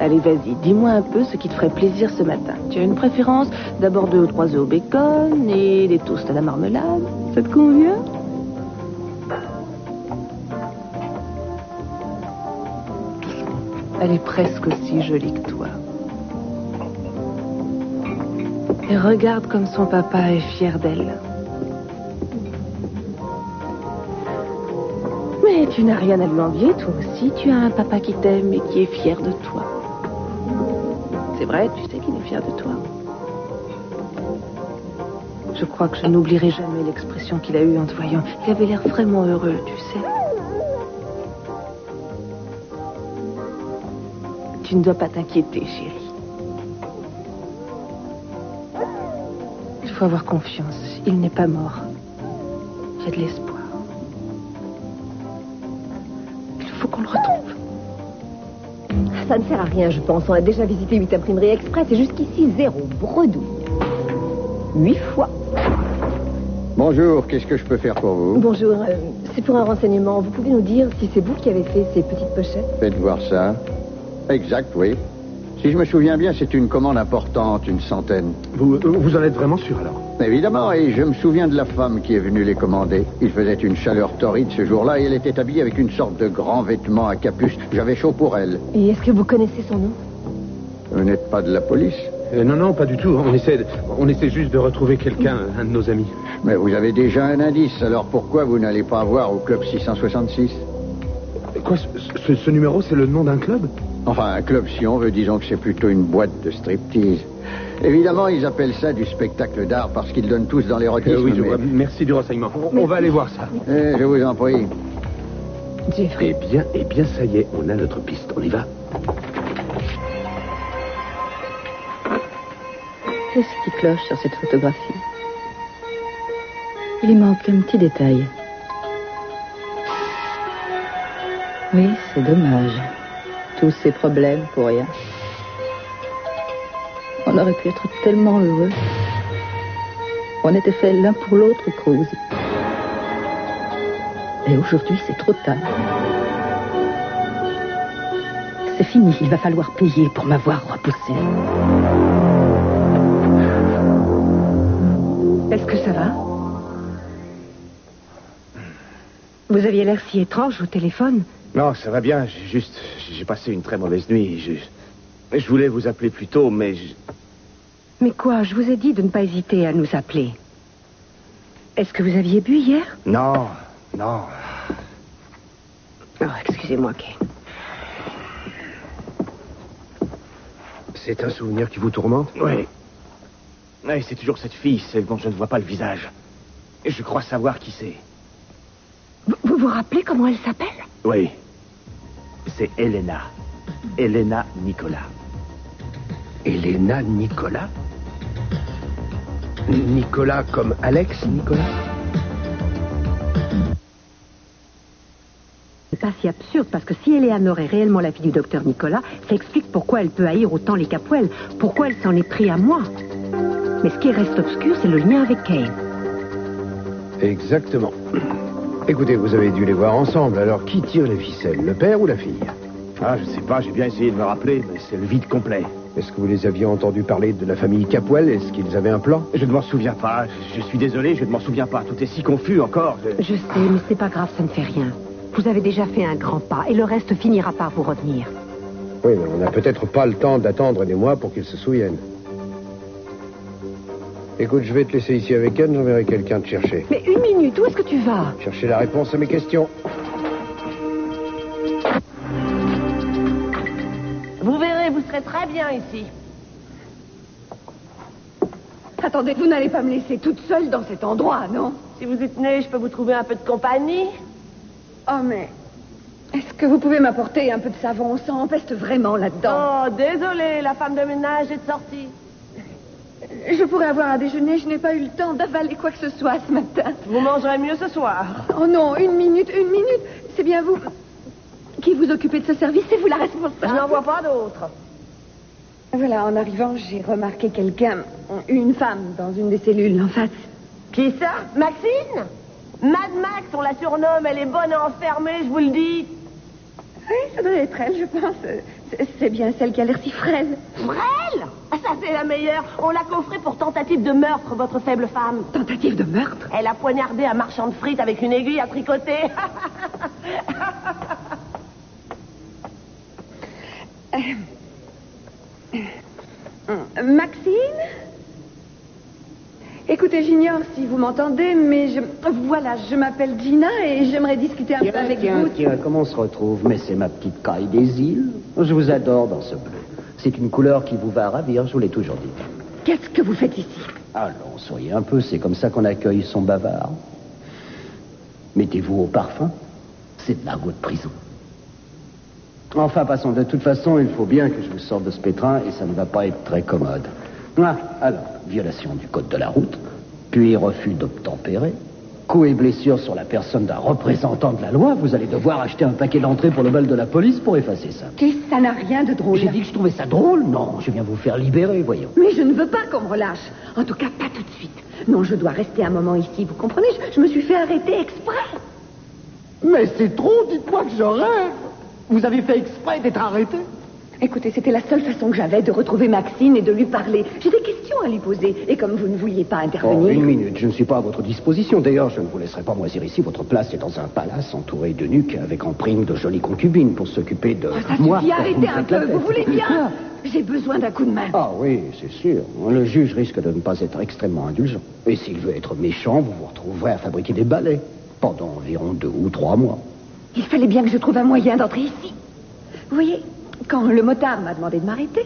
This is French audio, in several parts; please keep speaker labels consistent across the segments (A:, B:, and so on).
A: Allez, vas-y, dis-moi un peu ce qui te ferait plaisir ce matin. Tu as une préférence? D'abord 2 ou 3 œufs au bacon et des toasts à la marmelade. Ça te convient? Elle est presque aussi jolie que toi. Et regarde comme son papa est fier d'elle. Mais tu n'as rien à lui envier, toi aussi. Tu as un papa qui t'aime et qui est fier de toi. C'est vrai, tu sais qu'il est fier de toi. Je crois que je n'oublierai jamais l'expression qu'il a eue en te voyant. Il avait l'air vraiment heureux, tu sais. Tu ne dois pas t'inquiéter, chérie. Il faut avoir confiance. Il n'est pas mort. Il y a de l'espoir. Il faut qu'on le retrouve.
B: Ça ne sert à rien, je pense. On a déjà visité 8 imprimeries express et jusqu'ici, 0 bredouille. 8 fois.
C: Bonjour, qu'est-ce que je peux faire pour vous?
B: Bonjour, c'est pour un renseignement. Vous pouvez nous dire si c'est vous qui avez fait ces petites pochettes?
C: Faites voir ça. Exact, oui. Si je me souviens bien, c'est une commande importante, une centaine.
D: Vous en êtes vraiment sûr, alors?
C: Évidemment, et je me souviens de la femme qui est venue les commander. Il faisait une chaleur torride ce jour-là et elle était habillée avec une sorte de grand vêtement à capuche. J'avais chaud pour elle.
B: Et est-ce que vous connaissez son nom?
C: Vous n'êtes pas de la police?
D: Non, pas du tout. On essaie juste de retrouver quelqu'un, un de nos amis.
C: Mais vous avez déjà un indice, alors pourquoi vous n'allez pas voir au club 666?
D: Quoi, ce numéro, c'est le nom d'un club?
C: Enfin, un club, si on veut, disons que c'est plutôt une boîte de striptease. Évidemment, ils appellent ça du spectacle d'art parce qu'ils donnent tous dans l'érotisme.
D: Oui, je vois. Merci du renseignement. On va aller voir ça.
C: Je vous en prie.
B: Jeffrey.
D: Eh bien, ça y est, on a notre piste. On y va.
E: Qu'est-ce qui cloche sur cette photographie? Il y manque un petit détail. Oui, c'est dommage. Tous ces problèmes pour rien. On aurait pu être tellement heureux. On était faits l'un pour l'autre, Cruz. Et aujourd'hui, c'est trop tard. C'est fini, il va falloir payer pour m'avoir repoussé.
F: Est-ce que ça va? Vous aviez l'air si étrange au téléphone.
G: Non, ça va bien. J'ai passé une très mauvaise nuit. Je voulais vous appeler plus tôt, mais...
F: Mais quoi? Je vous ai dit de ne pas hésiter à nous appeler. Est-ce que vous aviez bu hier?
G: Non.
F: Oh, excusez-moi, Kay.
D: C'est un souvenir qui vous tourmente?
G: Oui. Oui, c'est toujours cette fille, celle dont je ne vois pas le visage. Et je crois savoir qui c'est.
F: Vous vous rappelez comment elle s'appelle?
G: Oui. C'est Elena. Elena Nicolas.
D: Elena Nicolas? Nicolas comme Alex Nicolas?
F: C'est pas si absurde, parce que si Eleanor est réellement la fille du docteur Nicolas, ça explique pourquoi elle peut haïr autant les Capwell, pourquoi elle s'en est pris à moi. Mais ce qui reste obscur, c'est le lien avec Kane.
D: Exactement. Écoutez, vous avez dû les voir ensemble, alors qui tire les ficelles, le père ou la fille?
G: Ah, je sais pas, j'ai bien essayé de me rappeler, mais c'est le vide complet.
D: Est-ce que vous les aviez entendus parler de la famille Capwell? Est-ce qu'ils avaient un plan?
G: Je ne m'en souviens pas, je suis désolé, je ne m'en souviens pas. Tout est si confus encore.
F: Je sais, mais c'est pas grave, ça ne fait rien. Vous avez déjà fait un grand pas, et le reste finira par vous revenir.
D: Oui, mais on n'a peut-être pas le temps d'attendre des mois pour qu'ils se souviennent. Écoute, je vais te laisser ici avec Anne, j'enverrai quelqu'un te chercher.
F: Mais une minute, où est-ce que tu vas?
D: Chercher la réponse à mes questions.
A: Vous verrez, vous serez très bien ici.
F: Attendez, vous n'allez pas me laisser toute seule dans cet endroit, non?
A: Si vous y tenez, je peux vous trouver un peu de compagnie.
F: Oh, mais... Est-ce que vous pouvez m'apporter un peu de savon? Ça empeste vraiment là-dedans.
A: Oh, désolé, la femme de ménage est sortie.
F: Je pourrais avoir un déjeuner, je n'ai pas eu le temps d'avaler quoi que ce soit ce matin.
A: Vous mangerez mieux ce soir.
F: Oh non, une minute. C'est bien vous qui vous occupez de ce service, c'est vous la responsable.
A: Je n'en vois pas d'autre.
F: Voilà, en arrivant, j'ai remarqué quelqu'un, une femme, dans une des cellules en face.
A: Qui ça? Maxine? Mad Max, on la surnomme, elle est bonne à enfermer, je vous le dis.
F: Oui, ça doit être elle, je pense.
B: C'est bien celle qui a l'air si frêle.
H: Frêle? Ça, c'est la meilleure. On l'a coffrée pour tentative de meurtre, votre faible femme.
B: Tentative de meurtre?
H: Elle a poignardé un marchand de frites avec une aiguille à tricoter.
B: Maxine? Écoutez, j'ignore si vous m'entendez, mais voilà, je m'appelle Gina et j'aimerais discuter un peu avec vous.
I: Tiens, comment on se retrouve? Mais c'est ma petite caille des îles. Je vous adore dans ce bleu. C'est une couleur qui vous va ravir, je vous l'ai toujours dit.
B: Qu'est-ce que vous faites ici?
I: Allons, soyez un peu, c'est comme ça qu'on accueille son bavard. Mettez-vous au parfum. C'est de l'argot de prison. Enfin, passons, de toute façon, il faut bien que je vous sorte de ce pétrin et ça ne va pas être très commode. Ah, alors, violation du code de la route, puis refus d'obtempérer, coups et blessures sur la personne d'un représentant de la loi, vous allez devoir acheter un paquet d'entrée pour le bal de la police pour effacer ça.
B: Ça n'a rien de drôle.
I: J'ai dit que je trouvais ça drôle? Non, je viens vous faire libérer, voyons.
B: Mais je ne veux pas qu'on me relâche. En tout cas, pas tout de suite. Non, je dois rester un moment ici, vous comprenez? Je me suis fait arrêter exprès.
I: Mais c'est trop, dites-moi que je rêve. Vous avez fait exprès d'être arrêté?
B: Écoutez, c'était la seule façon que j'avais de retrouver Maxine et de lui parler. J'ai des questions à lui poser. Et comme vous ne vouliez pas intervenir...
I: Oh, une minute, je ne suis pas à votre disposition. D'ailleurs, je ne vous laisserai pas moisir ici. Votre place est dans un palace entouré d'eunuques avec en prime de jolies concubines pour s'occuper de...
B: Ça suffit, arrêtez un peu, vous voulez bien? J'ai besoin d'un coup de main.
I: Ah oui, c'est sûr. Le juge risque de ne pas être extrêmement indulgent. Et s'il veut être méchant, vous vous retrouverez à fabriquer des balais pendant environ 2 ou 3 mois.
B: Il fallait bien que je trouve un moyen d'entrer ici. Vous voyez, quand le motard m'a demandé de m'arrêter,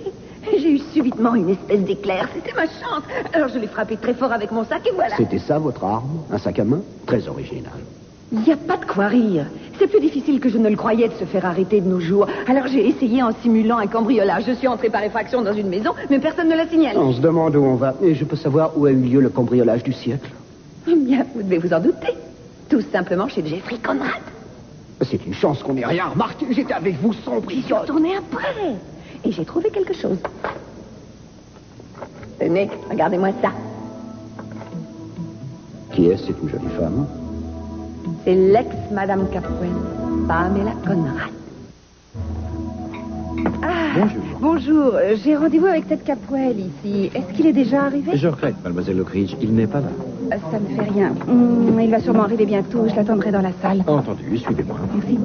B: j'ai eu subitement une espèce d'éclair. C'était ma chance. Alors je l'ai frappé très fort avec mon sac et voilà.
I: C'était ça votre arme? Un sac à main? Très original.
B: Il n'y a pas de quoi rire. C'est plus difficile que je ne le croyais de se faire arrêter de nos jours. Alors j'ai essayé en simulant un cambriolage. Je suis entrée par effraction dans une maison, mais personne ne l'a signalé.
I: On se demande où on va. Et je peux savoir où a eu lieu le cambriolage du siècle?
B: Eh bien, vous devez vous en douter. Tout simplement chez Jeffrey Conrad.
I: C'est une chance qu'on n'ait rien remarqué. J'étais avec vous sans
B: J'y suis retournée après. Et j'ai trouvé quelque chose. Tenez, regardez-moi ça.
I: Qui est cette jolie femme?
B: C'est l'ex-Madame Capwell, Pamela Conrad. Ah, bonjour. J'ai rendez-vous avec cette Capwell ici. Est-ce qu'il est déjà arrivé?
J: Je regrette, mademoiselle Lockridge, il n'est pas là.
B: Ça ne fait rien. Il va sûrement arriver bientôt. Je l'attendrai dans la salle.
J: Entendu, suivez-moi.
B: Merci.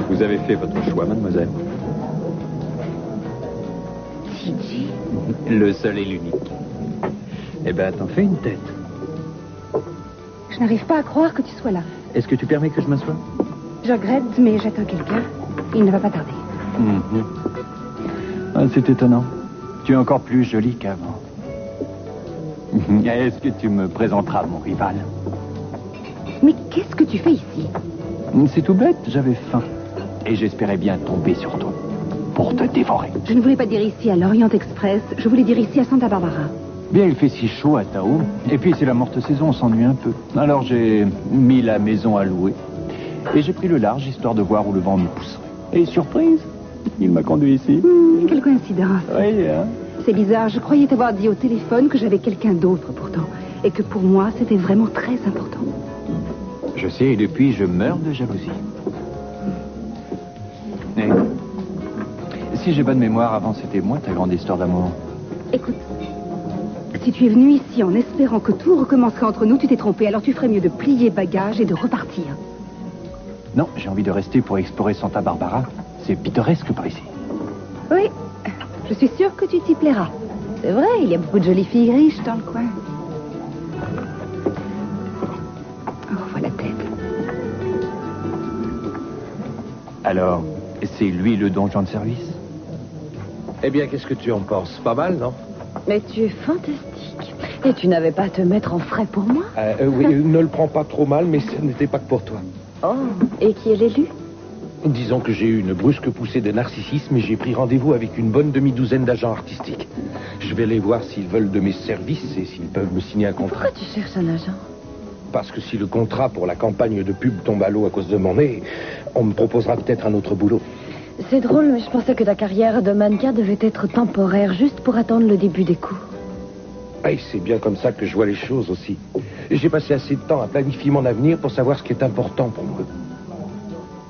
J: Vous avez fait votre choix, mademoiselle.
B: Gigi?
J: Le seul et l'unique. Eh ben, t'en fais une tête.
B: Je n'arrive pas à croire que tu sois là.
J: Est-ce que tu permets que je m'assoie?
B: Je regrette, mais j'attends quelqu'un. Il ne va pas tarder.
J: Ah, c'est étonnant. Tu es encore plus jolie qu'avant. Est-ce que tu me présenteras mon rival?
B: Mais qu'est-ce que tu fais ici?
J: C'est tout bête, j'avais faim. Et j'espérais bien tomber sur toi pour te dévorer.
B: Je ne voulais pas dire ici à l'Orient Express. Je voulais dire ici à Santa Barbara.
J: Bien, il fait si chaud à Tao. Et puis, c'est la morte saison, on s'ennuie un peu. Alors, j'ai mis la maison à louer. Et j'ai pris le large, histoire de voir où le vent me pousserait. Et surprise, il m'a conduit ici.
B: Quelle coïncidence.
J: Oui, hein.
B: C'est bizarre, je croyais t'avoir dit au téléphone que j'avais quelqu'un d'autre pourtant. Et que pour moi, c'était vraiment très important.
J: Je sais, et depuis, je meurs de jalousie. Et si j'ai bonne mémoire, avant, c'était moi ta grande histoire d'amour.
B: Écoute, si tu es venu ici en espérant que tout recommencerait entre nous, tu t'es trompé. Alors tu ferais mieux de plier bagages et de repartir.
J: Non, j'ai envie de rester pour explorer Santa Barbara. C'est pittoresque par ici.
B: Oui, je suis sûre que tu t'y plairas. C'est vrai, il y a beaucoup de jolies filles riches dans le coin. Oh, voilà la tête.
J: Alors, c'est lui le donjon de service?
D: Eh bien, qu'est-ce que tu en penses? Pas mal, non?
B: Mais tu es fantastique. Et tu n'avais pas à te mettre en frais pour moi?
D: Oui, ne le prends pas trop mal, mais ce n'était pas que pour toi.
B: Oh, et qui est l'élu?
D: Disons que j'ai eu une brusque poussée de narcissisme et j'ai pris rendez-vous avec une bonne demi-douzaine d'agents artistiques. Je vais aller voir s'ils veulent de mes services et s'ils peuvent me signer un contrat.
B: Pourquoi tu cherches un agent?
D: Parce que si le contrat pour la campagne de pub tombe à l'eau à cause de mon nez, on me proposera peut-être un autre boulot.
B: C'est drôle, mais je pensais que ta carrière de mannequin devait être temporaire, juste pour attendre le début des cours.
D: Ah, et c'est bien comme ça que je vois les choses aussi. Et j'ai passé assez de temps à planifier mon avenir pour savoir ce qui est important pour moi.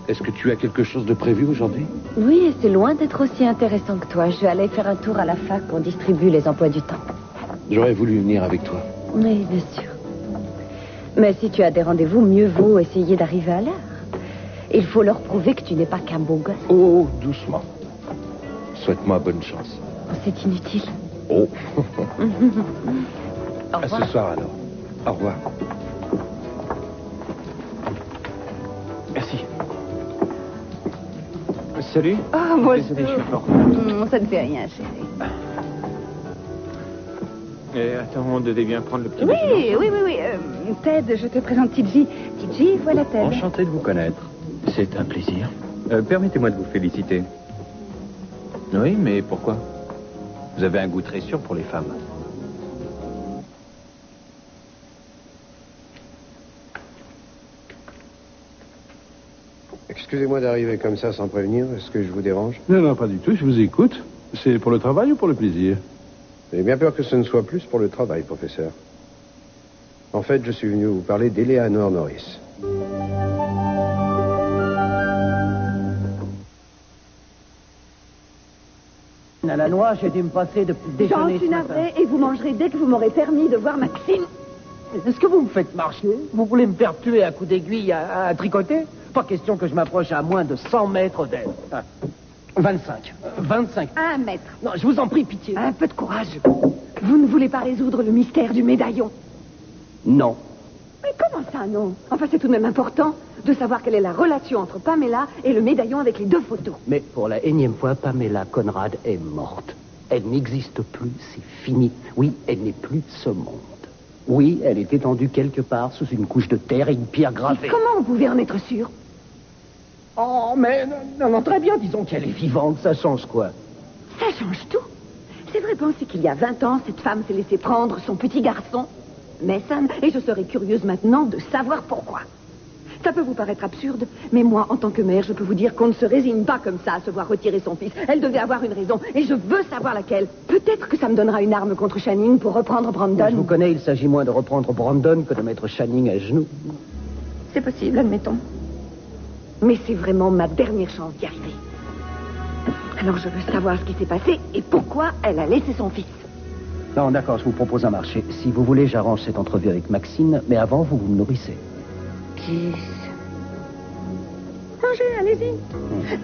D: Est-ce que tu as quelque chose de prévu aujourd'hui?
B: Oui, et c'est loin d'être aussi intéressant que toi. Je vais aller faire un tour à la fac. On distribue les emplois du temps.
D: J'aurais voulu venir avec toi.
B: Oui, bien sûr. Mais si tu as des rendez-vous, mieux vaut essayer d'arriver à l'heure. Il faut leur prouver que tu n'es pas qu'un beau gosse.
D: Oh, doucement. Souhaite-moi bonne chance.
B: C'est inutile.
D: Oh.
B: Au
D: À
B: revoir.
D: ce soir alors. Au revoir.
J: Merci. Salut.
H: Oh, bonjour.
J: Désolé, je suis fort.
H: Ça ne fait rien, chérie.
J: Et attends, on devait bien prendre le petit
H: Oui,
J: déjeuner.
H: oui. Ted, je te présente Tidji. Tidji, voilà Ted.
K: Enchanté de vous connaître.
J: C'est un plaisir.
K: Permettez-moi de vous féliciter.
J: Oui, mais pourquoi?
K: Vous avez un goût très sûr pour les femmes.
L: Excusez-moi d'arriver comme ça sans prévenir. Est-ce que je vous dérange?
M: Non, non, pas du tout. Je vous écoute. C'est pour le travail ou pour le plaisir?
L: J'ai bien peur que ce ne soit plus pour le travail, professeur. En fait, je suis venu vous parler d'Eleanor Norris.
I: À la noix, j'ai dû me passer depuis le
H: J'en
I: déjeuner
H: suis
I: ce matin.
H: navrée et vous mangerez dès que vous m'aurez permis de voir Maxime.
I: Est-ce que vous me faites marcher? Vous voulez me faire tuer à coups d'aiguille à tricoter? Pas question que je m'approche à moins de 100 mètres d'elle. 25. 25.
H: 1 mètre.
I: Non, je vous en prie, pitié.
H: Un peu de courage. Vous ne voulez pas résoudre le mystère du médaillon?
I: Non.
H: Mais comment ça, non? Enfin, c'est tout de même important de savoir quelle est la relation entre Pamela et le médaillon avec les 2 photos.
I: Mais pour la énième fois, Pamela Conrad est morte. Elle n'existe plus, c'est fini. Oui, elle n'est plus de ce monde. Oui, elle est étendue quelque part sous une couche de terre et une pierre gravée.
H: Et comment vous pouvez en être sûr?
I: Oh, mais non, très bien, disons qu'elle est vivante, ça change quoi?
H: Ça change tout. C'est vrai penser qu'il y a 20 ans, cette femme s'est laissée prendre son petit garçon, Mason, et je serais curieuse maintenant de savoir pourquoi. Ça peut vous paraître absurde, mais moi, en tant que mère, je peux vous dire qu'on ne se résigne pas comme ça à se voir retirer son fils. Elle devait avoir une raison, et je veux savoir laquelle. Peut-être que ça me donnera une arme contre Channing pour reprendre Brandon.
I: Je vous connais, il s'agit moins de reprendre Brandon que de mettre Channing à genoux.
H: C'est possible, admettons. Mais c'est vraiment ma dernière chance d'y arriver. Alors je veux savoir ce qui s'est passé et pourquoi elle a laissé son fils.
I: Non, d'accord, je vous propose un marché. Si vous voulez, j'arrange cette entrevue avec Maxine, mais avant, vous me nourrissez.
H: Kiss. Mangez, allez-y.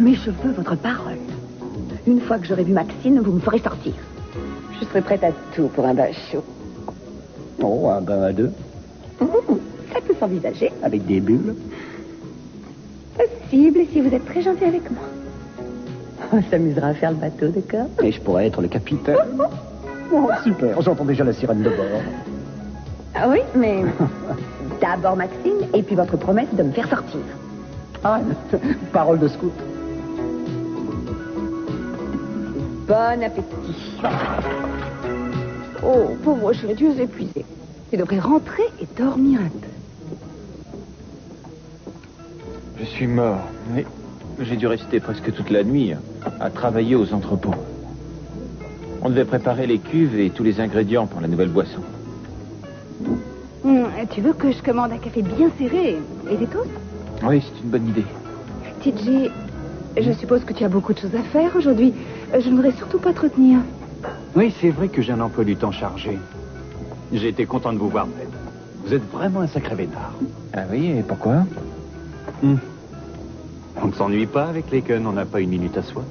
H: Mais je veux votre parole. Une fois que j'aurai vu Maxine, vous me ferez sortir. Je serai prête à tout pour un bain chaud.
I: Oh, un bain à 2.
H: Ça peut s'envisager.
I: Avec des bulles.
H: Possible si vous êtes très gentil avec moi. On s'amusera à faire le bateau, d'accord?
I: Et je pourrais être le capitaine. Oh, super, j'entends déjà la sirène de bord.
H: Ah oui, mais d'abord Maxine et puis votre promesse de me faire sortir.
I: Ah, parole de scout.
H: Bon appétit. Oh, pauvre chérie, tu es épuisée. Tu devrais rentrer et dormir un peu.
J: Je suis mort, mais j'ai dû rester presque toute la nuit à travailler aux entrepôts. On devait préparer les cuves et tous les ingrédients pour la nouvelle boisson.
H: Tu veux que je commande un café bien serré et des toasts?
J: Oui, c'est une bonne idée.
H: TJ, je suppose que tu as beaucoup de choses à faire aujourd'hui. Je ne voudrais surtout pas te retenir.
J: Oui, c'est vrai que j'ai un emploi du temps chargé. J'ai été content de vous voir, Ted. Vous êtes vraiment un sacré vénard. Ah oui, et pourquoi? On ne s'ennuie pas avec les Ken, on n'a pas une minute à soi.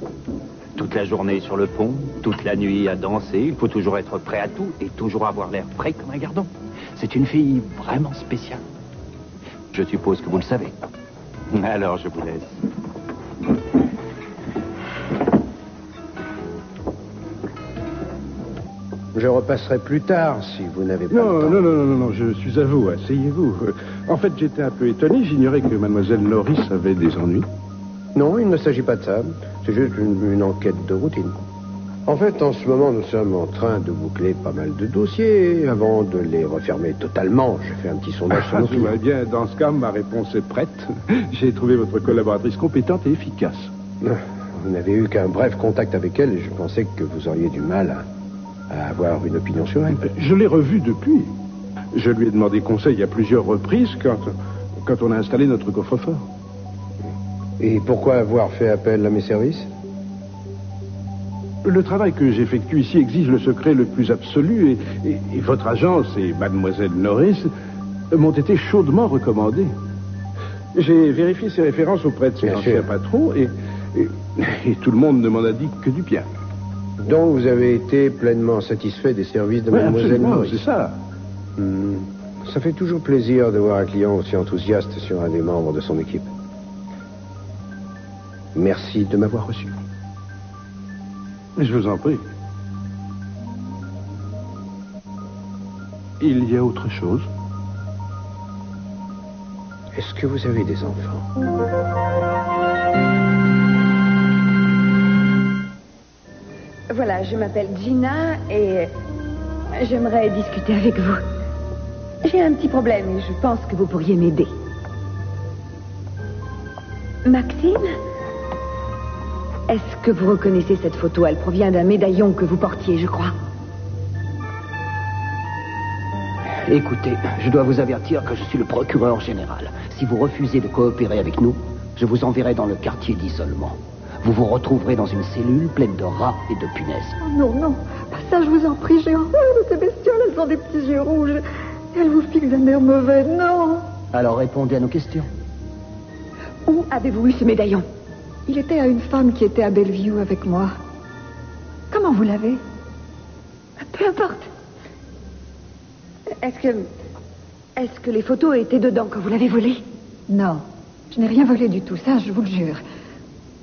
J: Toute la journée sur le pont, toute la nuit à danser, il faut toujours être prêt à tout et toujours avoir l'air prêt comme un gardon. C'est une fille vraiment spéciale. Je suppose que vous le savez. Alors, je vous laisse.
L: Je repasserai plus tard si vous n'avez pas le temps.
M: Non, je suis à vous, asseyez-vous. En fait, j'étais un peu étonné, j'ignorais que mademoiselle Norris avait des ennuis.
L: Non, il ne s'agit pas de ça. C'est juste une enquête de routine. En fait, en ce moment, nous sommes en train de boucler pas mal de dossiers. Avant de les refermer totalement, j'ai fait un petit sondage sur nos
M: Tout va
L: clients.
M: bien, dans ce cas, ma réponse est prête. J'ai trouvé votre collaboratrice compétente et efficace.
L: Vous n'avez eu qu'un bref contact avec elle et je pensais que vous auriez du mal à avoir une opinion sur elle.
M: Je l'ai revue depuis. Je lui ai demandé conseil à plusieurs reprises quand on a installé notre coffre-fort.
L: Et pourquoi avoir fait appel à mes services?
M: Le travail que j'effectue ici exige le secret le plus absolu et votre agence et mademoiselle Norris m'ont été chaudement recommandées. J'ai vérifié ses références auprès de ses anciens patrons et tout le monde ne m'en a dit que du bien.
L: Donc vous avez été pleinement satisfait des services de mademoiselle Norris?
M: C'est ça.
L: Ça fait toujours plaisir de voir un client aussi enthousiaste sur un des membres de son équipe. Merci de m'avoir reçu.
M: Je vous en prie. Il y a autre chose?
L: Est-ce que vous avez des enfants?
B: Voilà, je m'appelle Gina et j'aimerais discuter avec vous. J'ai un petit problème et je pense que vous pourriez m'aider. Maxime? Est-ce que vous reconnaissez cette photo? Elle provient d'un médaillon que vous portiez, je crois.
I: Écoutez, je dois vous avertir que je suis le procureur général. Si vous refusez de coopérer avec nous, je vous enverrai dans le quartier d'isolement. Vous vous retrouverez dans une cellule pleine de rats et de punaises.
H: Oh non, non, pas ça, je vous en prie, j'ai horreur de ces bestioles, elles ont des petits yeux rouges. Et elles vous fixent d'un air mauvais, non.
I: Alors répondez à nos questions.
B: Où avez-vous eu ce médaillon?
H: Il était à une femme qui était à Bellevue avec moi. Comment vous l'avez?
B: Peu importe. Est-ce que les photos étaient dedans quand vous l'avez volé?
H: Non, je n'ai rien volé du tout, ça, je vous le jure.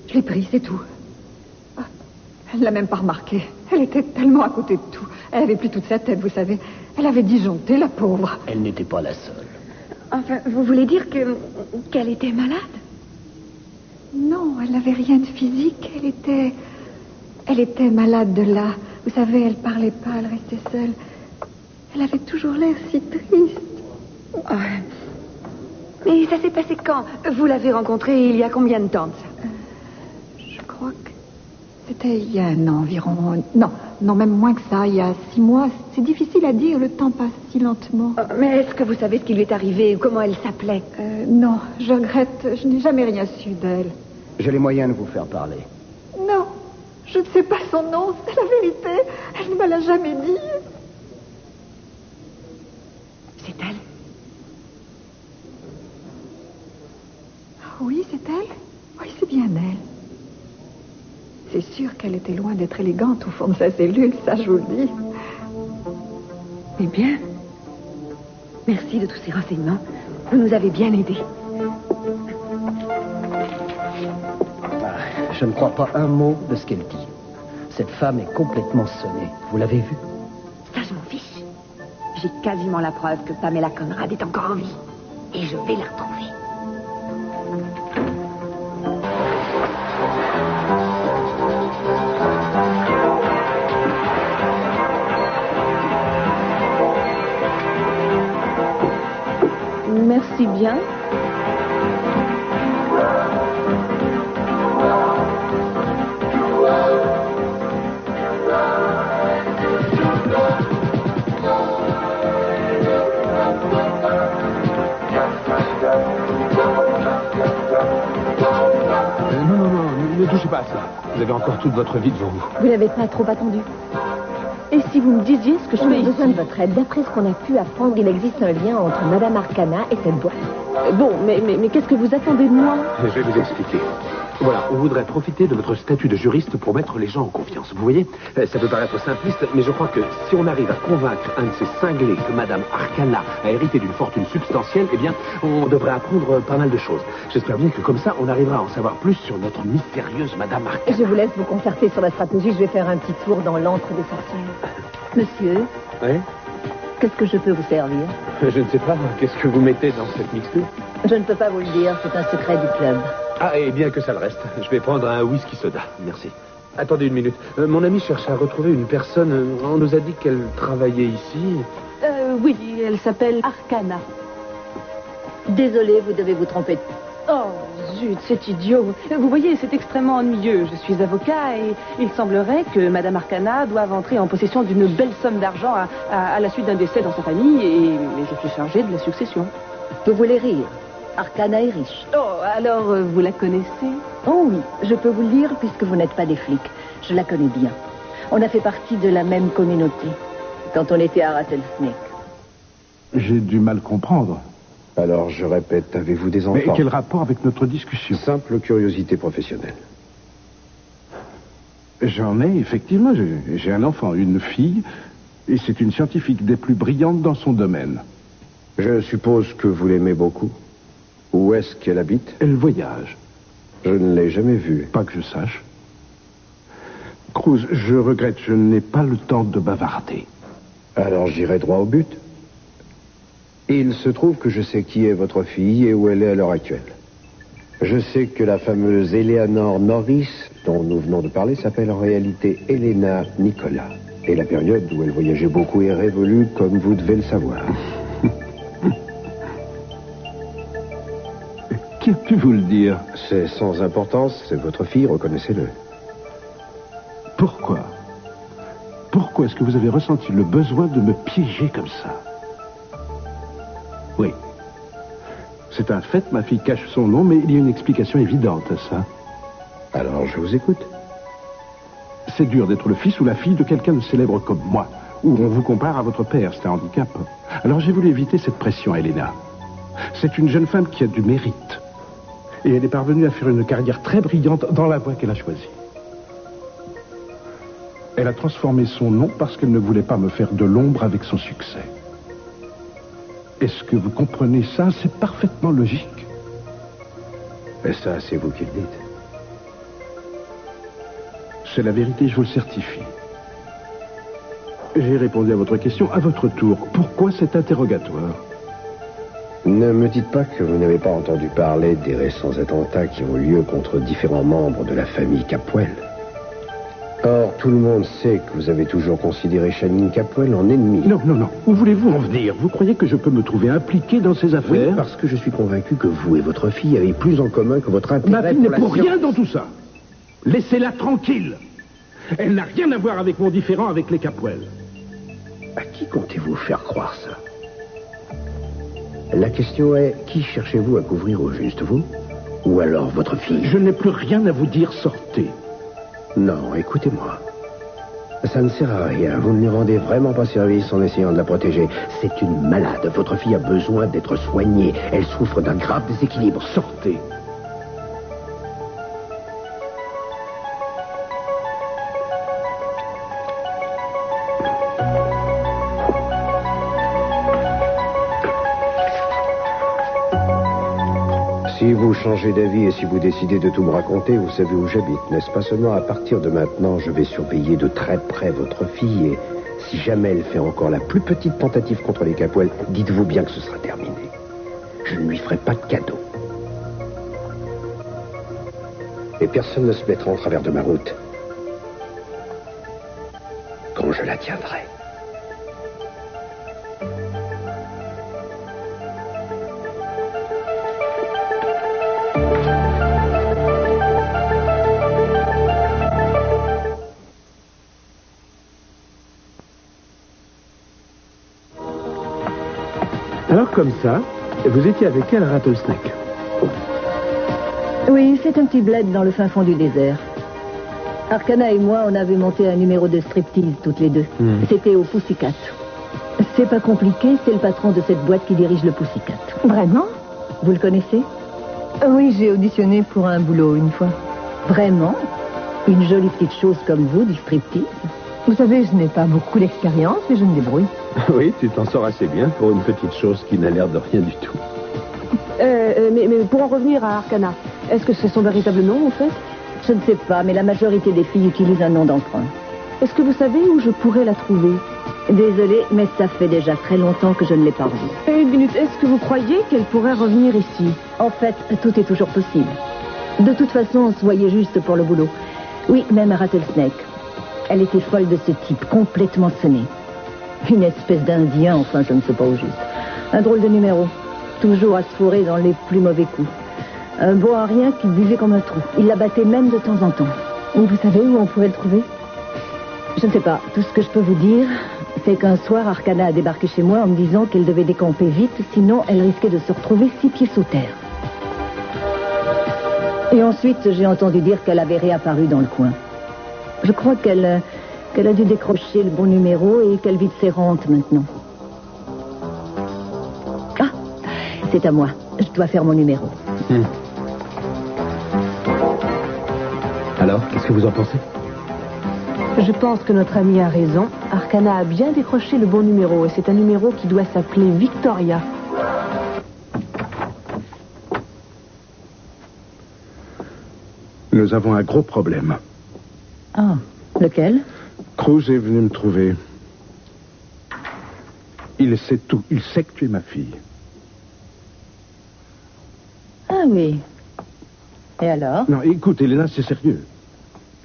H: Je l'ai pris, c'est tout. Elle l'a même pas remarqué. Elle était tellement à côté de tout. Elle avait plus toute sa tête, vous savez. Elle avait disjoncté, la pauvre.
I: Elle n'était pas la seule.
B: Enfin, vous voulez dire qu'elle était malade?
H: Non, elle n'avait rien de physique. Elle était malade de là. Vous savez, elle parlait pas, elle restait seule. Elle avait toujours l'air si triste.
B: Oh. Mais ça s'est passé quand? Vous l'avez rencontrée il y a combien de temps de ça?
H: Je crois que c'était il y a un an environ. Non, même moins que ça, il y a 6 mois. C'est difficile à dire, le temps passe si lentement.
B: Oh, mais est-ce que vous savez ce qui lui est arrivé ou comment elle s'appelait?
H: Non, je regrette, je n'ai jamais rien su d'elle.
I: J'ai les moyens de vous faire parler.
H: Non, je ne sais pas son nom, c'est la vérité. Elle ne me l'a jamais dit.
B: C'est elle?
H: Oui, c'est elle. Oui, c'est bien elle. C'est sûr qu'elle était loin d'être élégante au fond de sa cellule, ça je vous le dis.
B: Eh bien, merci de tous ces renseignements. Vous nous avez bien aidés.
I: Je ne crois pas un mot de ce qu'elle dit. Cette femme est complètement sonnée. Vous l'avez vue?
B: Ça, je m'en fiche. J'ai quasiment la preuve que Pamela Conrad est encore en vie. Et je vais la retrouver.
A: Merci bien.
D: Ne touchez pas à ça. Vous avez encore toute votre vie devant vous.
A: Vous n'avez pas trop attendu. Et si vous me disiez ce que je fais ici?
N: besoin de votre aide. D'après ce qu'on a pu apprendre, il existe un lien entre Madame Arcana et cette boîte.
A: Bon, mais qu'est-ce que vous attendez de moi?
D: Je vais vous expliquer. Voilà, on voudrait profiter de votre statut de juriste pour mettre les gens en confiance. Vous voyez, ça peut paraître simpliste, mais je crois que si on arrive à convaincre un de ces cinglés que Madame Arcana a hérité d'une fortune substantielle, eh bien, on devrait apprendre pas mal de choses. J'espère bien que comme ça, on arrivera à en savoir plus sur notre mystérieuse Madame Arcana.
N: Je vous laisse vous concerter sur la stratégie. Je vais faire un petit tour dans l'antre des sorcières. Monsieur,
D: Oui?
N: qu'est-ce que je peux vous servir?
D: Je ne sais pas, qu'est-ce que vous mettez dans cette mixture?
N: Je ne peux pas vous le dire, c'est un secret du club.
D: Ah, et bien que ça le reste. Je vais prendre un whisky soda. Merci. Attendez une minute. Mon ami cherche à retrouver une personne. On nous a dit qu'elle travaillait ici.
A: Oui, elle s'appelle Arcana.
N: Désolée, vous devez vous tromper.
A: Oh, Jude, c'est idiot. Vous voyez, c'est extrêmement ennuyeux. Je suis avocat et il semblerait que Madame Arcana doive entrer en possession d'une belle somme d'argent à la suite d'un décès dans sa famille et je suis chargée de la succession.
E: Vous voulez rire? Arcana est riche.
A: Oh, alors vous la connaissez?
E: Oh oui, je peux vous le dire puisque vous n'êtes pas des flics. Je la connais bien. On a fait partie de la même communauté quand on était à Rattlesnake.
M: J'ai du mal comprendre.
L: Alors, je répète, avez-vous des enfants?
M: Mais quel rapport avec notre discussion?
L: Simple curiosité professionnelle.
M: J'en ai, effectivement. J'ai un enfant, une fille, et c'est une scientifique des plus brillantes dans son domaine.
L: Je suppose que vous l'aimez beaucoup. Où est-ce qu'elle habite?
M: Elle voyage.
L: Je ne l'ai jamais vue.
M: Pas que je sache. Cruz, je regrette, je n'ai pas le temps de bavarder.
L: Alors j'irai droit au but. Il se trouve que je sais qui est votre fille et où elle est à l'heure actuelle. Je sais que la fameuse Eleanor Norris, dont nous venons de parler, s'appelle en réalité Elena Nicola. Et la période où elle voyageait beaucoup est révolue, comme vous devez le savoir.
M: Qui a pu vous le dire?
L: C'est sans importance, c'est votre fille, reconnaissez-le.
M: Pourquoi? Pourquoi est-ce que vous avez ressenti le besoin de me piéger comme ça? Oui. C'est un fait, ma fille cache son nom, mais il y a une explication évidente à ça.
L: Alors, je vous écoute.
M: C'est dur d'être le fils ou la fille de quelqu'un de célèbre comme moi, où on vous compare à votre père, c'est un handicap. Alors j'ai voulu éviter cette pression, Elena. C'est une jeune femme qui a du mérite. Et elle est parvenue à faire une carrière très brillante dans la voie qu'elle a choisie. Elle a transformé son nom parce qu'elle ne voulait pas me faire de l'ombre avec son succès. Est-ce que vous comprenez ça? C'est parfaitement logique.
L: Et ça, c'est vous qui le dites.
M: C'est la vérité, je vous le certifie. J'ai répondu à votre question à votre tour. Pourquoi cet interrogatoire?
L: Ne me dites pas que vous n'avez pas entendu parler des récents attentats qui ont lieu contre différents membres de la famille Capwell. Or, tout le monde sait que vous avez toujours considéré Channing Capwell en ennemi.
M: Non. Où voulez-vous en venir? Vous croyez que je peux me trouver impliqué dans ces affaires?
L: Oui, parce que je suis convaincu que vous et votre fille avez plus en commun que votre intérêt.
M: Ma fille n'est pour rien dans tout ça. Laissez-la tranquille. Elle n'a rien à voir avec mon différend avec les Capwell.
L: À qui comptez-vous faire croire ça? La question est, qui cherchez-vous à couvrir au juste, vous? Ou alors votre fille?
M: Je n'ai plus rien à vous dire, sortez.
L: Non, écoutez-moi. Ça ne sert à rien. Vous ne lui rendez vraiment pas service en essayant de la protéger. C'est une malade. Votre fille a besoin d'être soignée. Elle souffre d'un grave déséquilibre. Sortez. Si vous changez d'avis et si vous décidez de tout me raconter, vous savez où j'habite, n'est-ce pas? Seulement, à partir de maintenant, je vais surveiller de très près votre fille et si jamais elle fait encore la plus petite tentative contre les Capwell, dites-vous bien que ce sera terminé. Je ne lui ferai pas de cadeau. Et personne ne se mettra en travers de ma route. Quand je la tiendrai.
D: Alors comme ça, vous étiez avec elle à Rattlesnake?
E: Oui, c'est un petit bled dans le fin fond du désert. Arcana et moi, on avait monté un numéro de striptease toutes les deux. C'était au Pussycat. C'est pas compliqué, c'est le patron de cette boîte qui dirige le Pussycat.
N: Vraiment?
E: Vous le connaissez?
N: Oui, j'ai auditionné pour un boulot une fois.
E: Vraiment? Une jolie petite chose comme vous, du striptease?
N: Vous savez, je n'ai pas beaucoup d'expérience, mais je me débrouille.
D: Oui, tu t'en sors assez bien pour une petite chose qui n'a l'air de rien du tout.
A: Mais pour en revenir à Arcana, est-ce que c'est son véritable nom, en fait?
E: Je ne sais pas, mais la majorité des filles utilisent un nom d'emprunt.
A: Est-ce que vous savez où je pourrais la trouver?
E: Désolée, mais ça fait déjà très longtemps que je ne l'ai pas revue.
A: Une minute, est-ce que vous croyez qu'elle pourrait revenir ici?
E: En fait, tout est toujours possible. De toute façon, on se voyait juste pour le boulot. Oui, même à Rattlesnake. Elle était folle de ce type, complètement sonné. Une espèce d'Indien, enfin, je ne sais pas au juste. Un drôle de numéro. Toujours à se fourrer dans les plus mauvais coups. Un bon à rien qui buvait comme un trou. Il la battait même de temps en temps. Et vous savez où on pourrait le trouver? Je ne sais pas. Tout ce que je peux vous dire, c'est qu'un soir, Arcana a débarqué chez moi en me disant qu'elle devait décamper vite, sinon elle risquait de se retrouver 6 pieds sous terre. Et ensuite, j'ai entendu dire qu'elle avait réapparu dans le coin. Je crois qu'elle a dû décrocher le bon numéro et qu'elle vit de ses rentes maintenant. Ah, c'est à moi. Je dois faire mon numéro.
D: Alors, qu'est-ce que vous en pensez?
A: Je pense que notre ami a raison. Arcana a bien décroché le bon numéro et c'est un numéro qui doit s'appeler Victoria.
M: Nous avons un gros problème.
E: Ah, lequel?
M: Cruz est venu me trouver. Il sait tout. Il sait que tu es ma fille.
E: Ah oui. Et alors?
M: Non, écoute, Elena, c'est sérieux.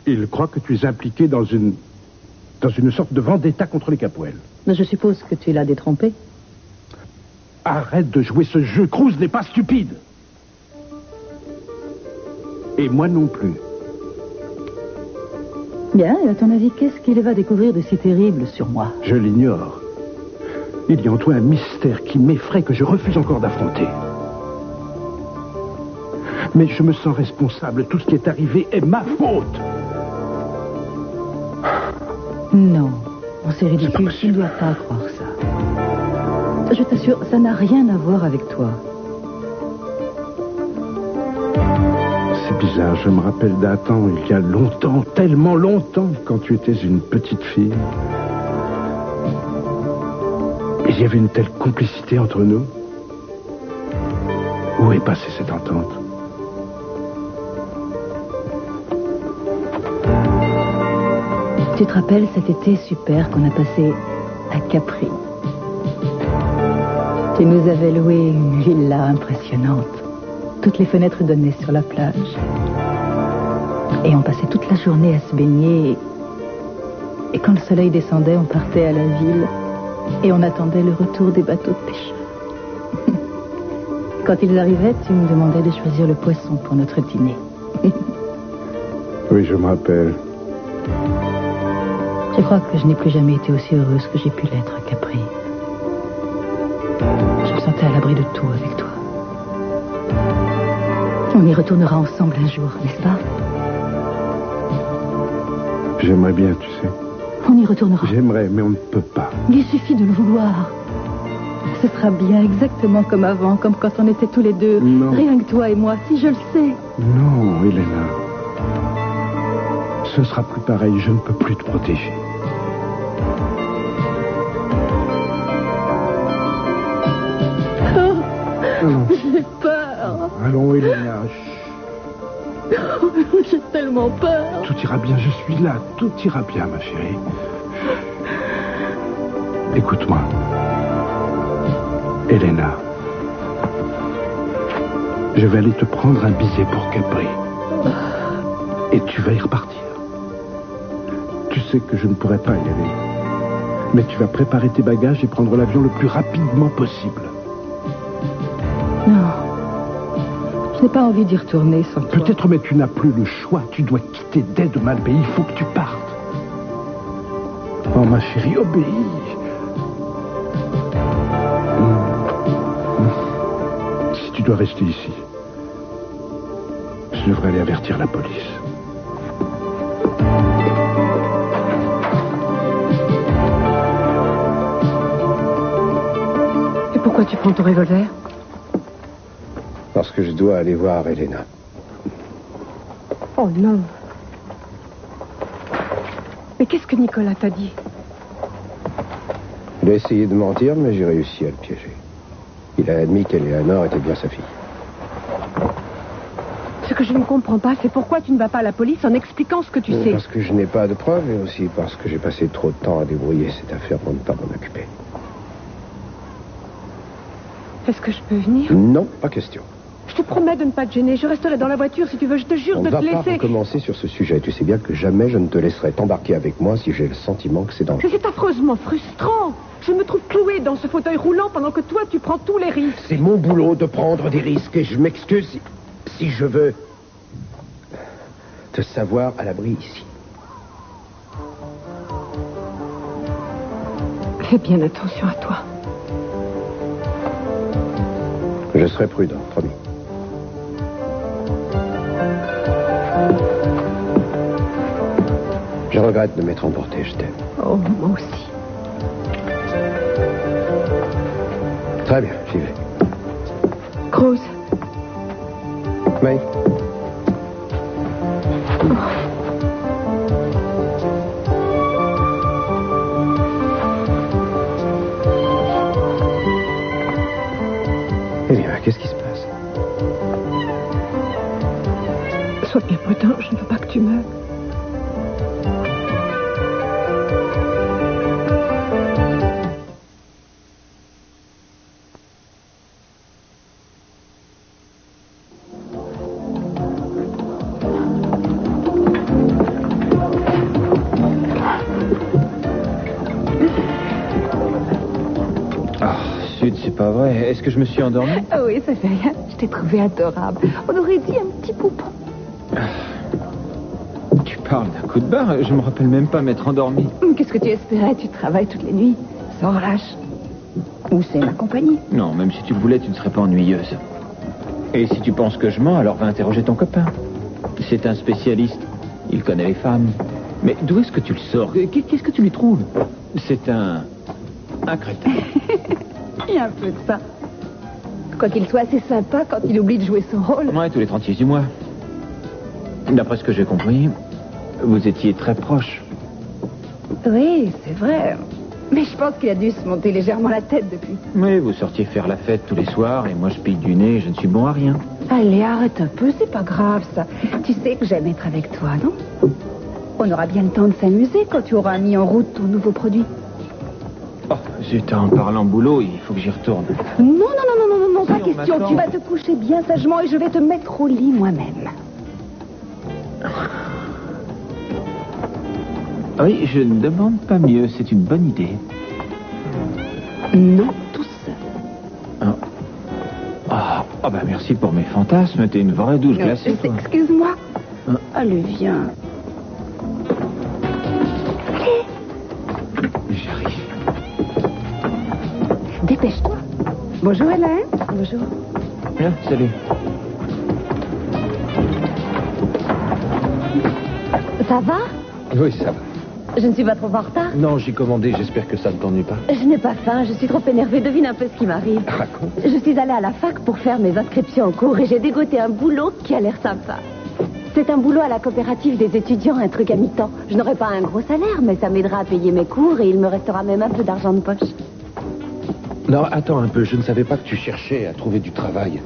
M: Il croit que tu es impliquée dans une sorte de vendetta contre les Capwell.
E: Mais je suppose que tu l'as détrompé.
M: Arrête de jouer ce jeu. Cruz n'est pas stupide. Et moi non plus.
E: Bien, et à ton avis, qu'est-ce qu'il va découvrir de si terrible sur moi?
M: Je l'ignore. Il y a en toi un mystère qui m'effraie que je refuse encore d'affronter. Mais je me sens responsable. Tout ce qui est arrivé est ma faute.
E: Non, c'est ridicule. Tu ne dois pas croire ça. Je t'assure, ça n'a rien à voir avec toi.
M: C'est bizarre, je me rappelle d'un temps, il y a longtemps, tellement longtemps, quand tu étais une petite fille. Il y avait une telle complicité entre nous. Où est passée cette entente?
E: Tu te rappelles cet été super qu'on a passé à Capri? Tu nous avais loué une villa impressionnante. Toutes les fenêtres donnaient sur la plage. Et on passait toute la journée à se baigner. Et quand le soleil descendait, on partait à la ville. Et on attendait le retour des bateaux de pêcheurs. Quand ils arrivaient, tu me demandais de choisir le poisson pour notre dîner.
M: Oui, je me rappelle.
E: Je crois que je n'ai plus jamais été aussi heureuse que j'ai pu l'être à Capri. Je me sentais à l'abri de tout avec toi. On y retournera ensemble un jour, n'est-ce pas?
M: J'aimerais bien, tu sais.
E: On y retournera.
M: J'aimerais, mais on ne peut pas.
E: Il suffit de le vouloir. Ce sera bien exactement comme avant, comme quand on était tous les deux.
M: Non.
E: Rien que toi et moi, si je le sais.
M: Non, Elena. Ce sera plus pareil, je ne peux plus te protéger.
E: J'ai peur.
M: Allons, Elena.
E: J'ai tellement peur.
M: Tout ira bien, je suis là. Tout ira bien, ma chérie. Écoute-moi. Elena. Je vais aller te prendre un billet pour Capri. Et tu vas y repartir. Tu sais que je ne pourrai pas y aller. Mais tu vas préparer tes bagages et prendre l'avion le plus rapidement possible.
E: Non. Je n'ai pas envie d'y retourner sans toi.
M: Peut-être, mais tu n'as plus le choix. Tu dois quitter dès demain le pays. Il faut que tu partes. Oh, ma chérie, obéis. Si tu dois rester ici, je devrais aller avertir la police.
F: Et pourquoi tu prends ton revolver?
L: Parce que je dois aller voir Elena.
F: Oh non. Mais qu'est-ce que Nicolas t'a dit?
L: Il a essayé de mentir, mais j'ai réussi à le piéger. Il a admis qu'Eleanor était bien sa fille.
F: Ce que je ne comprends pas, c'est pourquoi tu ne vas pas à la police en expliquant ce que tu sais.
L: Parce que je n'ai pas de preuves et aussi parce que j'ai passé trop de temps à débrouiller cette affaire pour ne pas m'en occuper.
F: Est-ce que je peux venir?
L: Non, pas question.
F: Je te promets de ne pas te gêner. Je resterai dans la voiture si tu veux. Je te jure de te laisser.
L: On ne va pas recommencer sur ce sujet. Tu sais bien que jamais je ne te laisserai t'embarquer avec moi si j'ai le sentiment que c'est dangereux.
F: Mais c'est affreusement frustrant. Je me trouve clouée dans ce fauteuil roulant pendant que toi, tu prends tous les risques.
L: C'est mon boulot de prendre des risques et je m'excuse si je veux te savoir à l'abri ici.
F: Fais bien attention à toi.
L: Je serai prudent, promis. Je regrette de m'être emporté, je t'aime.
F: Oh, moi aussi.
L: Très bien, j'y vais.
F: Cruz.
L: Oui. Eh bien, qu'est-ce qui se passe?
F: Sois bien prudent, je ne veux pas que tu meures.
J: C'est pas vrai. Est-ce que je me suis endormi?
B: Ah oui, ça fait rien. Je t'ai trouvé adorable. On aurait dit un petit poupon.
J: Tu parles d'un coup de barre. Je me rappelle même pas m'être endormi.
B: Qu'est-ce que tu espérais? Tu travailles toutes les nuits, sans relâche. Ou c'est ma compagnie?
J: Non, même si tu le voulais, tu ne serais pas ennuyeuse. Et si tu penses que je mens, alors va interroger ton copain. C'est un spécialiste. Il connaît les femmes. Mais d'où est-ce que tu le sors? Qu'est-ce que tu lui trouves? C'est un crétin.
B: Il y a un peu de ça. Quoi qu'il soit assez sympa quand il oublie de jouer son rôle.
J: Ouais, tous les 36 du mois. D'après ce que j'ai compris, vous étiez très proches.
B: Oui, c'est vrai. Mais je pense qu'il a dû se monter légèrement la tête depuis.
J: Oui, vous sortiez faire la fête tous les soirs et moi je pique du nez et je ne suis bon à rien.
B: Allez, arrête un peu, c'est pas grave ça. Tu sais que j'aime être avec toi, non? On aura bien le temps de s'amuser quand tu auras mis en route ton nouveau produit.
J: Oh, zut, en parlant boulot, il faut que j'y retourne.
B: Non, pas question. Tu vas te coucher bien sagement et je vais te mettre au lit moi-même.
J: Oui, je ne demande pas mieux, c'est une bonne idée.
B: Non, tout seul.
J: Ah bah merci pour mes fantasmes, t'es une vraie douche glacée.
B: Excuse-moi. Allez, viens. Allez.
J: J'arrive.
B: Dépêche-toi. Bonjour, Hélène. Bonjour.
J: Bien, salut.
B: Ça va?
L: Oui, ça va.
B: Je ne suis pas trop en retard?
L: Non, j'ai commandé, j'espère que ça ne t'ennuie pas.
B: Je n'ai pas faim, je suis trop énervée. Devine un peu ce qui m'arrive.
L: Raconte.
B: Je suis allée à la fac pour faire mes inscriptions en cours et j'ai dégoté un boulot qui a l'air sympa. C'est un boulot à la coopérative des étudiants, un truc à mi-temps. Je n'aurai pas un gros salaire, mais ça m'aidera à payer mes cours et il me restera même un peu d'argent de poche.
L: Non, attends un peu, je ne savais pas que tu cherchais à trouver du travail.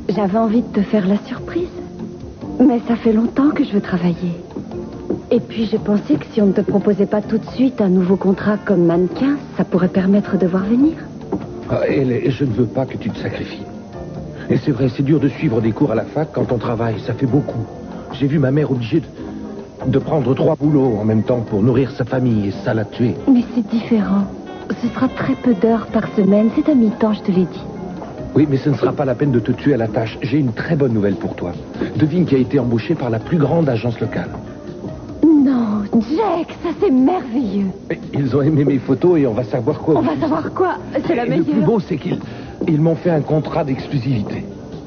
B: J'avais envie de te faire la surprise. Mais ça fait longtemps que je veux travailler. Et puis je pensais que si on ne te proposait pas tout de suite un nouveau contrat comme mannequin, ça pourrait permettre de voir venir.
L: Je ne veux pas que tu te sacrifies. Et c'est vrai, c'est dur de suivre des cours à la fac quand on travaille, ça fait beaucoup. J'ai vu ma mère obligée de prendre 3 boulots en même temps pour nourrir sa famille et ça l'a tuée.
B: Mais c'est différent. Ce sera très peu d'heures par semaine, c'est à mi-temps, je te l'ai dit.
L: Oui, mais ce ne sera pas la peine de te tuer à la tâche. J'ai une très bonne nouvelle pour toi. Devine qui a été embauché par la plus grande agence locale.
B: Non, Jack, ça c'est merveilleux.
L: Mais ils ont aimé mes photos et on va savoir quoi.
B: On va savoir quoi? C'est la meilleure.
L: Le plus beau, c'est qu'ils m'ont fait un contrat d'exclusivité.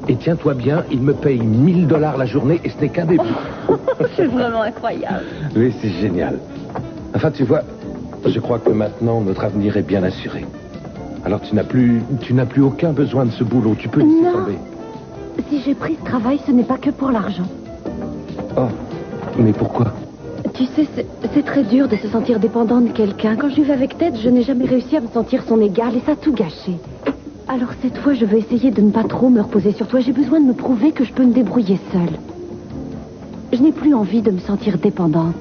L: Et tiens-toi bien, ils me payent $1000 la journée et ce n'est qu'un début.
B: C'est vraiment incroyable.
L: Oui, c'est génial. Enfin, tu vois, je crois que maintenant, notre avenir est bien assuré. Alors tu n'as plus aucun besoin de ce boulot. Tu peux laisser tomber.
B: Si j'ai pris ce travail, ce n'est pas que pour l'argent.
L: Oh, mais pourquoi?
B: Tu sais, c'est très dur de se sentir dépendant de quelqu'un. Quand je vivais avec Ted, je n'ai jamais réussi à me sentir son égal et ça a tout gâché. Alors cette fois, je veux essayer de ne pas trop me reposer sur toi. J'ai besoin de me prouver que je peux me débrouiller seule. Je n'ai plus envie de me sentir dépendante.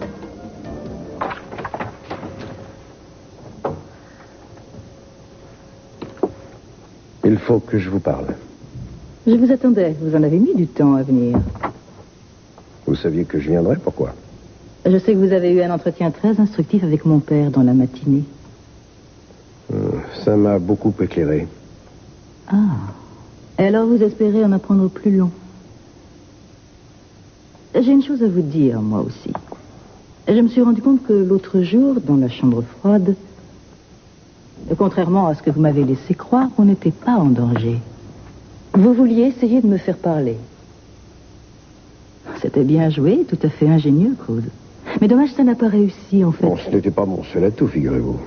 L: Il faut que je vous parle.
E: Je vous attendais. Vous en avez mis du temps à venir.
L: Vous saviez que je viendrais, pourquoi?
E: Je sais que vous avez eu un entretien très instructif avec mon père dans la matinée.
L: Ça m'a beaucoup éclairé.
E: Ah. Et alors vous espérez en apprendre plus long? J'ai une chose à vous dire, moi aussi. Je me suis rendu compte que l'autre jour, dans la chambre froide, contrairement à ce que vous m'avez laissé croire, on n'était pas en danger. Vous vouliez essayer de me faire parler. C'était bien joué, tout à fait ingénieux, Cruz. Mais dommage, ça n'a pas réussi, en fait.
L: Bon, ce n'était pas mon seul atout, figurez-vous.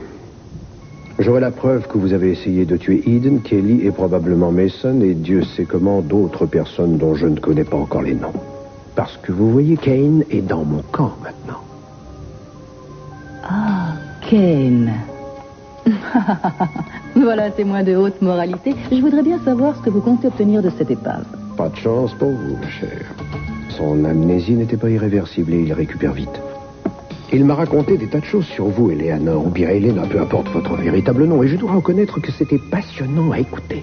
L: J'aurai la preuve que vous avez essayé de tuer Eden, Kelly et probablement Mason, et Dieu sait comment d'autres personnes dont je ne connais pas encore les noms. Parce que vous voyez, Kane est dans mon camp maintenant.
E: Ah, Kane. Voilà un témoin de haute moralité. Je voudrais bien savoir ce que vous comptez obtenir de cette épave.
L: Pas de chance pour vous, ma chère. Son amnésie n'était pas irréversible et il récupère vite. Il m'a raconté des tas de choses sur vous, Eleanor, ou bien Elena, peu importe votre véritable nom, et je dois reconnaître que c'était passionnant à écouter.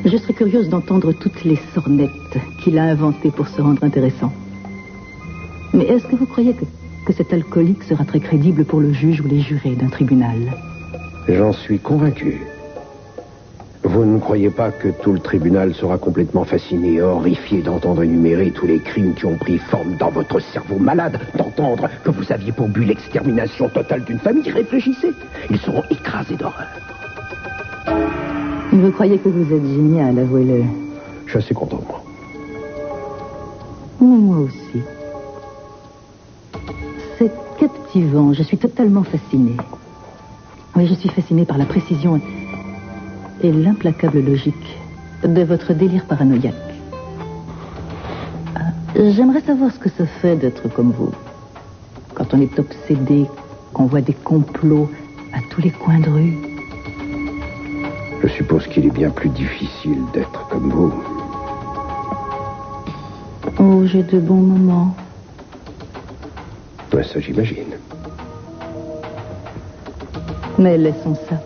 E: Je serais curieuse d'entendre toutes les sornettes qu'il a inventées pour se rendre intéressant. Mais est-ce que vous croyez que cet alcoolique sera très crédible pour le juge ou les jurés d'un tribunal?
L: J'en suis convaincu. Vous ne croyez pas que tout le tribunal sera complètement fasciné et horrifié d'entendre énumérer tous les crimes qui ont pris forme dans votre cerveau malade, d'entendre que vous aviez pour but l'extermination totale d'une famille? Réfléchissez, ils seront écrasés d'horreur.
E: Vous croyez que vous êtes génial, avouez-le.
L: Je suis assez content de moi.
E: Moi aussi. C'est captivant, je suis totalement fascinée. Oui, je suis fascinée par la précision et l'implacable logique de votre délire paranoïaque. J'aimerais savoir ce que ça fait d'être comme vous. Quand on est obsédé, qu'on voit des complots à tous les coins de rue.
L: Je suppose qu'il est bien plus difficile d'être comme vous.
E: Oh, j'ai de bons moments.
L: Ouais, ça j'imagine.
E: Mais laissons ça.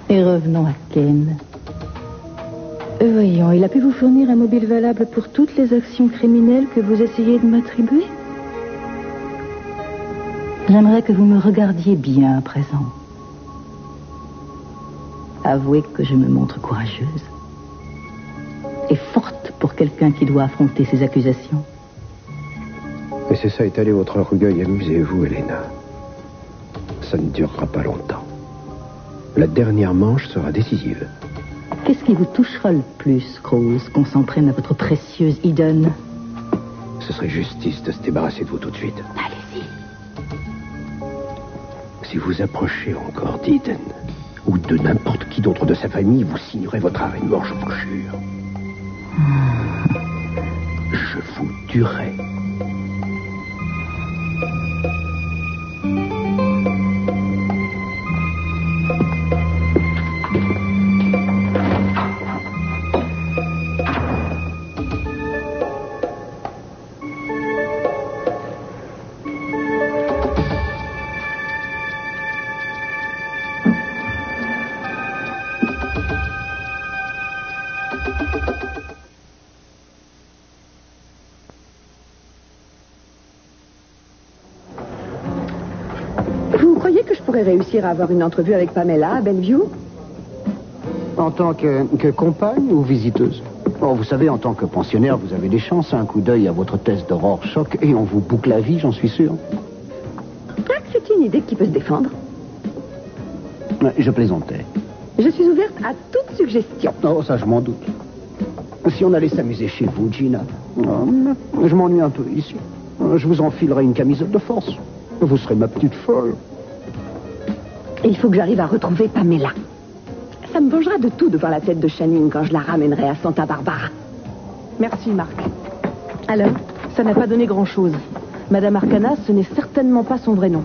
E: Et revenons à Ken. Voyons, il a pu vous fournir un mobile valable pour toutes les actions criminelles que vous essayez de m'attribuer? J'aimerais que vous me regardiez bien à présent. Avouez que je me montre courageuse et forte pour quelqu'un qui doit affronter ces accusations.
L: Laissez ça étaler votre orgueil, amusez-vous, Elena. Ça ne durera pas longtemps. La dernière manche sera décisive.
E: Qu'est-ce qui vous touchera le plus, Cruz, qu'on s'en prenne à votre précieuse Eden?
L: Ce serait justice de se débarrasser de vous tout de suite.
E: Allez-y.
L: Si vous approchez encore d'Eden, ou de n'importe qui d'autre de sa famille, vous signerez votre arrêt de mort, je vous jure. Je vous tuerai.
H: Vous croyez que je pourrais réussir à avoir une entrevue avec Pamela à Bellevue?
I: En tant que compagne ou visiteuse? Oh, vous savez, en tant que pensionnaire, vous avez des chances. Un coup d'œil à votre test de Rorschach et on vous boucle la vie, j'en suis sûr.
H: Ah, c'est une idée qui peut se défendre.
I: Je plaisantais.
H: Je suis ouverte à toute suggestion.
I: Oh, ça, je m'en doute. Si on allait s'amuser chez vous, Gina. Je m'ennuie un peu ici. Je vous enfilerai une camisole de force. Vous serez ma petite folle.
H: Il faut que j'arrive à retrouver Pamela. Ça me vengera de tout de voir la tête de Channing quand je la ramènerai à Santa Barbara.
A: Merci, Marc. Alors, ça n'a pas donné grand-chose. Madame Arcana, ce n'est certainement pas son vrai nom.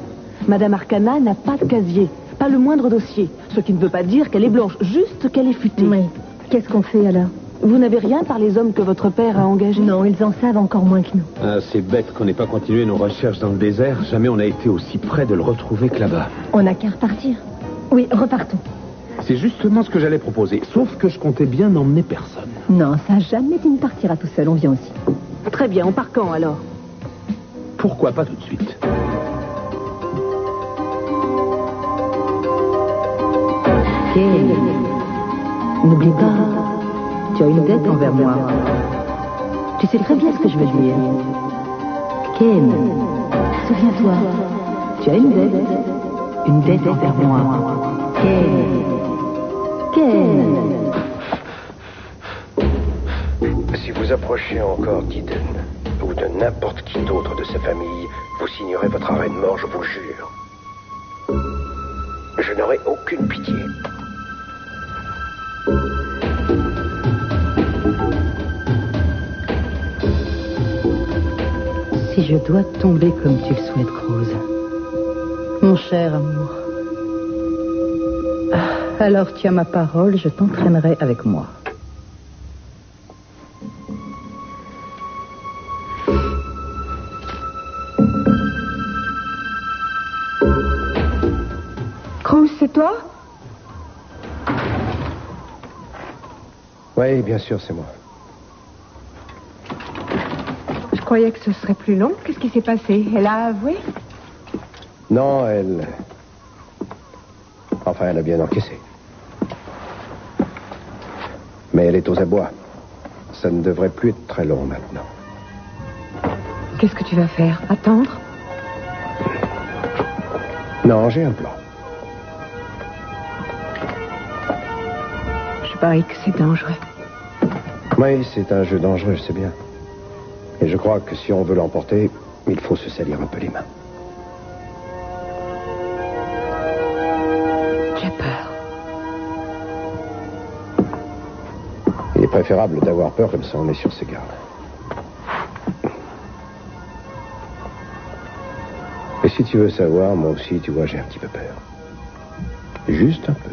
A: Madame Arcana n'a pas de casier, pas le moindre dossier. Ce qui ne veut pas dire qu'elle est blanche, juste qu'elle est futée.
N: Oui. Qu'est-ce qu'on fait alors?
A: Vous n'avez rien par les hommes que votre père a engagés?
N: Non, ils en savent encore moins que nous.
D: Ah, c'est bête qu'on n'ait pas continué nos recherches dans le désert. Jamais on n'a été aussi près de le retrouver que là-bas.
N: On n'a qu'à repartir. Oui, repartons.
D: C'est justement ce que j'allais proposer, sauf que je comptais bien n'emmener personne.
N: Non, ça jamais tu ne partiras tout seul, on vient aussi.
A: Très bien, on part quand alors?
D: Pourquoi pas tout de suite?
E: N'oublie pas, tu as une dette envers moi.
B: Tu sais très bien ce que je veux dire. Ken, souviens-toi, tu as une dette. Une dette envers moi. Ken.
O: Si vous approchez encore d'Eden, ou de n'importe qui d'autre de sa famille, vous signerez votre arrêt de mort, je vous le jure. Je n'aurai aucune pitié.
F: Si je dois tomber comme tu le souhaites, Cruz. Mon cher amour. Alors tu as ma parole, je t'entraînerai avec moi.
H: Cruz, c'est toi?
O: Oui, bien sûr, c'est moi.
H: Je croyais que ce serait plus long. Qu'est-ce qui s'est passé? Elle a avoué?
O: Non, elle... Enfin, elle a bien encaissé. Mais elle est aux abois. Ça ne devrait plus être très long maintenant.
H: Qu'est-ce que tu vas faire? Attendre?
O: Non, j'ai un plan.
H: Je parie que c'est dangereux.
O: Oui, c'est un jeu dangereux, je sais bien. Et je crois que si on veut l'emporter, il faut se salir un peu les mains.
H: J'ai peur.
O: Il est préférable d'avoir peur, comme ça on est sur ses gardes. Et si tu veux savoir, moi aussi, tu vois, j'ai un petit peu peur. Juste un peu.